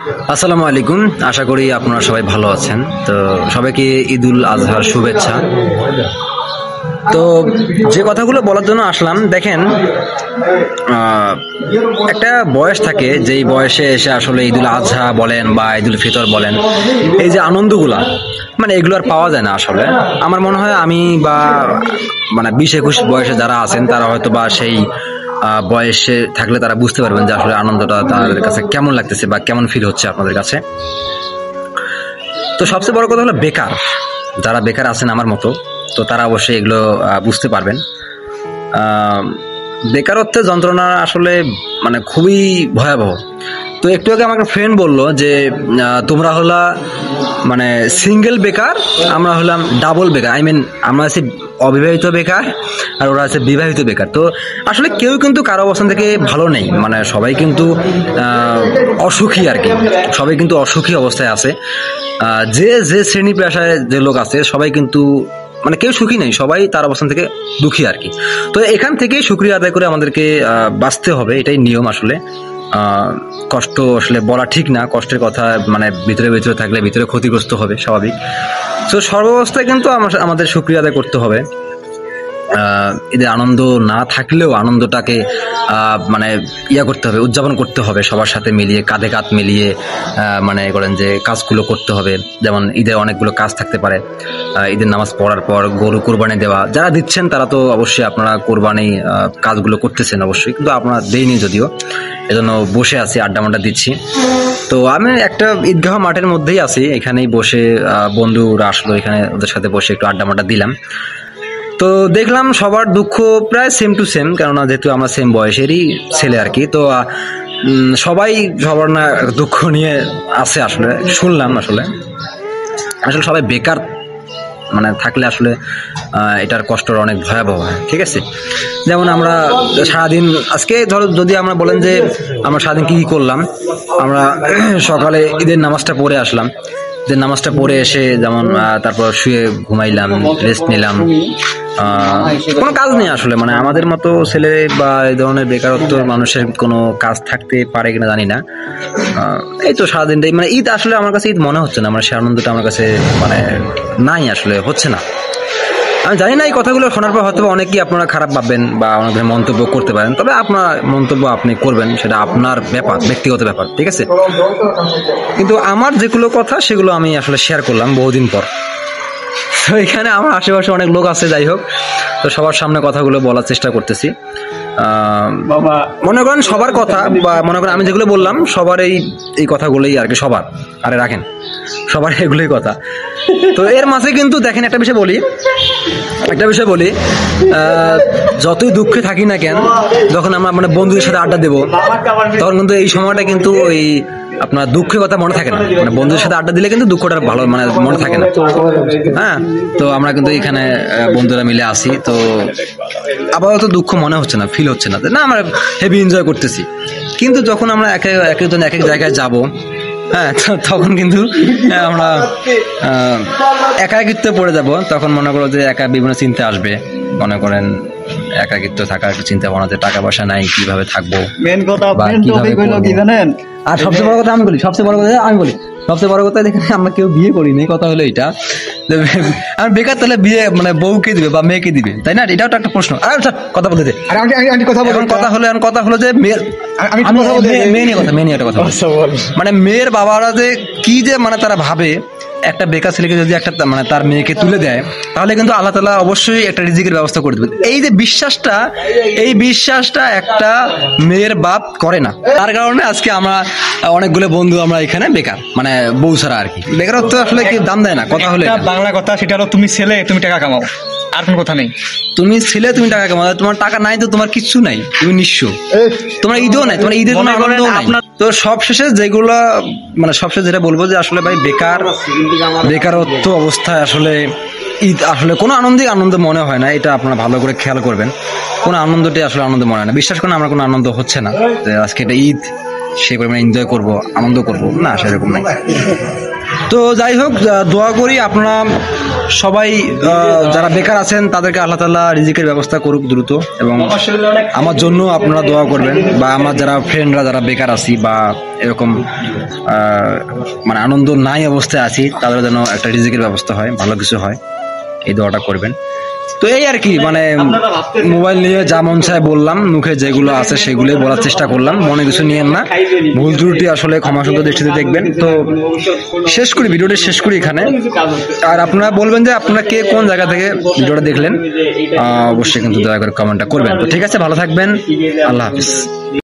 আসসালামু আলাইকুম, আশা করি আপনারা সবাই ভালো আছেন। তো সবাইকে ঈদুল আজহার শুভেচ্ছা। তো যে কথাগুলো বলার জন্য আসলাম, দেখেন একটা বয়স থাকে, যেই বয়সে এসে আসলে ঈদুল আজহা বলেন বা ঈদুল ফিতর বলেন, এই যে আনন্দগুলা মানে এগুলো আর পাওয়া যায় না আসলে। আমার মনে হয় আমি বা মানে 20-21 বয়সে যারা আছেন তারা হয়তো বা সেই বয়সে থাকলে তারা বুঝতে পারবেন যে আসলে আনন্দটা তাদের কাছে কেমন লাগতেছে বা কেমন ফিল হচ্ছে আপনাদের কাছে। তো সবচেয়ে বড় কথা হলো বেকার, যারা বেকার আছেন আমার মতো, তো তারা অবশ্যই এগুলো বুঝতে পারবেন। বেকারত্বের যন্ত্রণা আসলে মানে খুবই ভয়াবহ। তো একটু আগে আমাকে ফ্রেন্ড বললো যে তোমরা হলা মানে সিঙ্গেল বেকার, আমরা হলাম ডাবল বেকার। আমরা আছি অবিবাহিত বেকার আর ওরা আছে বিবাহিত বেকার। তো আসলে কেউ কিন্তু কারো অবস্থান থেকে ভালো নেই, মানে সবাই কিন্তু অসুখী আর কি, সবাই কিন্তু অসুখী অবস্থায় আছে। যে যে শ্রেণী পেশায় যে লোক আছে সবাই কিন্তু মানে কেউ সুখী নেই, সবাই তার অবস্থান থেকে দুঃখী আর কি। তো এখান থেকেই শুকরিয়া আদায় করে আমাদেরকে বাঁচতে হবে, এটাই নিয়ম আসলে। কষ্ট আসলে বলা ঠিক না, কষ্টের কথা মানে ভিতরে ভিতরে থাকলে ভিতরে ক্ষতিগ্রস্ত হবে, স্বাভাবিক। তো সর্বাবস্থায় কিন্তু আমাদের শুকরিয়া আদায় করতে হবে। এদের আনন্দ না থাকলেও আনন্দটাকে মানে করতে হবে, উদযাপন করতে হবে সবার সাথে মিলিয়ে, কাঁধে কাঁধ মিলিয়ে মানে করেন যে কাজগুলো করতে হবে। যেমন ঈদের অনেকগুলো কাজ থাকতে পারে, ঈদের নামাজ পড়ার পর গরু কোরবানি দেওয়া, যারা দিচ্ছেন তারা তো অবশ্যই আপনারা কোরবানি কাজগুলো করতেছেন অবশ্যই, কিন্তু আপনারা দেয়নি যদিও, এজন্য বসে আছি, আড্ডা মাড্ডা দিচ্ছি। তো আমি একটা ঈদগাহ মাঠের মধ্যেই আছি, এখানেই বসে বন্ধুরা আসলো, এখানে ওদের সাথে বসে একটু আড্ডা মাড্ডা দিলাম। তো দেখলাম সবার দুঃখ প্রায় সেম টু সেম, কেননা যেহেতু আমরা সেম বয়সেরই ছেলে আর কি। তো সবাই সবার না দুঃখ নিয়ে আছে আসলে, শুনলাম আসলে আসলে সবাই বেকার মানে থাকলে আসলে এটার কষ্টটা অনেক ভয়াবহ হয়, ঠিক আছে। যেমন আমরা সারাদিন আজকে ধরো যদি আমরা বলেন যে আমরা সারাদিন কি করলাম, আমরা সকালে ঈদের নামাজটা পড়ে আসলাম, ঈদের নামাজটা পড়ে এসে যেমন তারপর শুয়ে ঘুমাইলাম, রেস্ট নিলাম, কোনো কাজ নেই আসলে। মানে আমাদের মতো ছেলে বা এই ধরনের বেকারত্ব মানুষের কোনো কাজ থাকতে পারে কিনা জানি না। এই তো সারাদিনটাই মানে ঈদ, আসলে আমার কাছে ঈদ মনে হচ্ছে না, আমার সে আনন্দটা আমার কাছে মানে নাই, আসলে হচ্ছে না। আমি জানি না এই কথাগুলো শোনার পর হয়তো অনেকেই আপনারা খারাপ ভাববেন বা অনেক মন্তব্য করতে পারেন, তবে আপনার মন্তব্য আপনি করবেন, সেটা আপনার ব্যাপার, ব্যক্তিগত ব্যাপার, ঠিক আছে। কিন্তু আমার যেগুলো কথা সেগুলো আমি আসলে শেয়ার করলাম বহুদিন পর। তো এখানে আমার আশেপাশে অনেক লোক আছে, যাই হোক, তো সবার সামনে কথাগুলো বলার চেষ্টা করতেছি। মনে করেন সবার কথা বা মনে করেন আমি যেগুলো বললাম সবার এই কথাগুলোই আর কি, সবার আরে রাখেন, সবার এগুলোই কথা। তো এর মাঝে কিন্তু দেখেন একটা বিষয় বলি, যতই দুঃখে থাকি না কেন, যখন আমরা মানে বন্ধুদের সাথে আড্ডা দেবো তখন কিন্তু এই সময়টা কিন্তু ওই আপনার দুঃখের কথা মনে থাকে না, মানে বন্ধুদের সাথে আড্ডা দিলে কিন্তু দুঃখটা ভালো মানে মনে থাকে না। হ্যাঁ, তো আমরা কিন্তু এখানে বন্ধুরা মিলে আসি, তো আপাতত দুঃখ মনে হচ্ছে না, ফিল হচ্ছে না, আমরা হেভি এনজয় করতেছি। কিন্তু যখন আমরা একজন এক এক জায়গায় যাব, হ্যাঁ, তখন কিন্তু আমরা একাকিত্ব পড়ে যাব, তখন মনে করো যে একা বিভিন্ন চিন্তা আসবে, মনে করেন একাকিত্ব থাকার চিন্তা ভাবনাতে, টাকা পয়সা নাই, কিভাবে থাকবো, আর সবচেয়ে বড় কথা দেখেন আমরা কেউ বিয়ে করিনি, কথা হলো এটা, আমি বেকার, তাহলে বিয়ে মানে বউকে দিবে বা মেয়েকে দিবে, তাই না? এটাও তো একটা প্রশ্ন। কথা বলতে দে, কথা হলো যে মেয়ে নিয়ে একটা কথা, মানে মেয়ের বাবারা যে কি যে মানে তারা ভাবে একটা বেকার ছেলেকে যদি একটা মানে তার মেয়েকে তুলে দেয়, তাহলে কিন্তু আল্লাহ তাআলা অবশ্যই একটা রিজিকের ব্যবস্থা করে দেবে। এই যে বিশ্বাসটা একটা মেয়ের বাপ করে না, তার কারণে আজকে আমরা অনেকগুলো বন্ধু আমরা এখানে বেকার, মানে বউ ছাড়া আর কি। বেকারত্ব আসলে কি দাম দেয় না, কথা হলো বাংলা কথা, সেটা হলো তুমি ছেলে তুমি টাকা কামাও, আর কোনো কথা নেই। তুমি ছেলে তুমি টাকা কামাও, তোমার টাকা নাই তো তোমার কিচ্ছু নাই, তুমি নিঃস্ব, তোমার ঈদও নাই, তোমার ঈদের কোনো আনন্দ নাই। তো সবশেষে যেটা বলবো যে আসলে ভাই বেকারত্ব অবস্থায় আসলে ঈদ আসলে কোনো আনন্দ মনে হয় না, এটা আপনারা ভালো করে খেয়াল করবেন। কোনো আনন্দটাই আসলে আনন্দ মনে হয় না, বিশ্বাস করেন আমার কোনো আনন্দ হচ্ছে না যে আজকে এটা ঈদ সেই পরিমাণে এনজয় করবো, আনন্দ করবো না, সেরকম নাই। তো যাই হোক, দোয়া করি আপনারা সবাই যারা বেকার আছেন তাদেরকে আল্লাহ তাআলা রিজিকের ব্যবস্থা করুক দ্রুত, এবং আমার জন্য আপনারা দোয়া করবেন, বা আমার যারা ফ্রেন্ডরা যারা বেকার আছি বা এরকম মানে আনন্দ নাই অবস্থায় আছি, তাদের যেন একটা রিজিকের ব্যবস্থা হয়, ভালো কিছু হয়, এই দোয়াটা করবেন। তো এই আর কি, মানে মোবাইল নিয়ে যা মন চায় বললাম, মুখে যেগুলো আছে সেগুলোই বলার চেষ্টা করলাম, মনে কিছু নিয়েন না, ভুল ত্রুটি আসলে ক্ষমাসুন্দর দৃষ্টিতে দেখবেন। তো শেষ করি, ভিডিওটা শেষ করি এখানে। আর আপনারা বলবেন যে আপনারা কে কোন জায়গা থেকে ভিডিওটা দেখলেন, অবশ্যই কিন্তু দয়া করে কমেন্টটা করবেন। তো ঠিক আছে, ভালো থাকবেন, আল্লাহ হাফিজ।